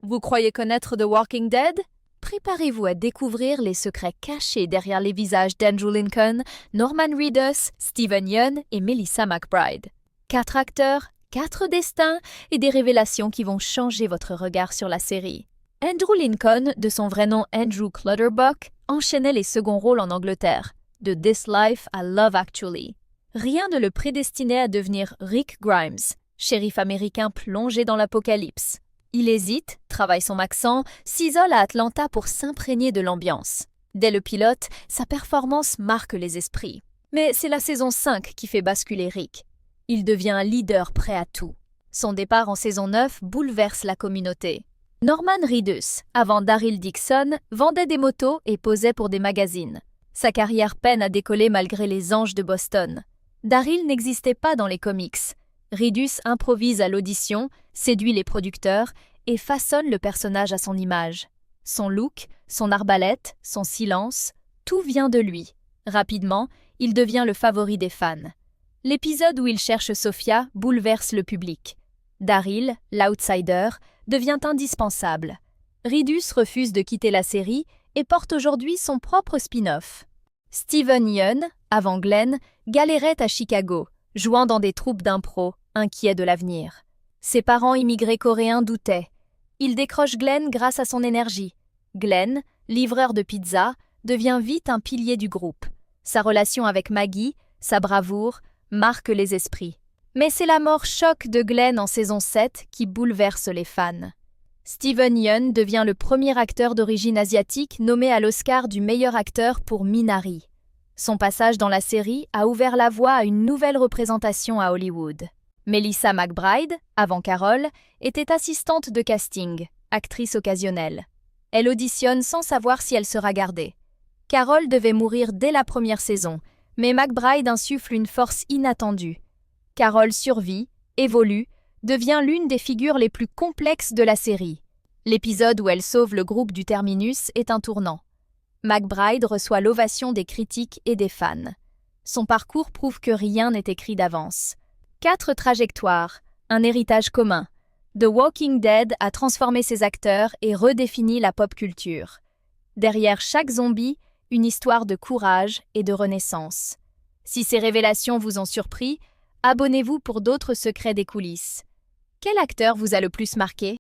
Vous croyez connaître The Walking Dead? Préparez-vous à découvrir les secrets cachés derrière les visages d'Andrew Lincoln, Norman Reedus, Steven Yeun et Melissa McBride. 4 acteurs, 4 destins et des révélations qui vont changer votre regard sur la série. Andrew Lincoln, de son vrai nom Andrew Clutterbuck, enchaînait les seconds rôles en Angleterre, de This Life à Love Actually. Rien ne le prédestinait à devenir Rick Grimes, shérif américain plongé dans l'apocalypse. Il hésite, travaille son accent, s'isole à Atlanta pour s'imprégner de l'ambiance. Dès le pilote, sa performance marque les esprits. Mais c'est la saison 5 qui fait basculer Rick. Il devient un leader prêt à tout. Son départ en saison 9 bouleverse la communauté. Norman Reedus, avant Daryl Dixon, vendait des motos et posait pour des magazines. Sa carrière peine à décoller malgré les Anges de Boston. Daryl n'existait pas dans les comics. Reedus improvise à l'audition, séduit les producteurs et façonne le personnage à son image. Son look, son arbalète, son silence, tout vient de lui. Rapidement, il devient le favori des fans. L'épisode où il cherche Sophia bouleverse le public. Daryl, l'outsider, devient indispensable. Reedus refuse de quitter la série et porte aujourd'hui son propre spin-off. Steven Yeun, avant Glenn, galérait à Chicago, jouant dans des troupes d'impro, inquiet de l'avenir. Ses parents immigrés coréens doutaient. Il décroche Glenn grâce à son énergie. Glenn, livreur de pizza, devient vite un pilier du groupe. Sa relation avec Maggie, sa bravoure, marquent les esprits. Mais c'est la mort choc de Glenn en saison 7 qui bouleverse les fans. Steven Yeun devient le premier acteur d'origine asiatique nommé à l'Oscar du meilleur acteur pour Minari. Son passage dans la série a ouvert la voie à une nouvelle représentation à Hollywood. Melissa McBride, avant Carol, était assistante de casting, actrice occasionnelle. Elle auditionne sans savoir si elle sera gardée. Carol devait mourir dès la première saison, mais McBride insuffle une force inattendue. Carol survit, évolue, devient l'une des figures les plus complexes de la série. L'épisode où elle sauve le groupe du Terminus est un tournant. McBride reçoit l'ovation des critiques et des fans. Son parcours prouve que rien n'est écrit d'avance. 4 trajectoires, un héritage commun. The Walking Dead a transformé ses acteurs et redéfini la pop culture. Derrière chaque zombie, une histoire de courage et de renaissance. Si ces révélations vous ont surpris, abonnez-vous pour d'autres secrets des coulisses. Quel acteur vous a le plus marqué?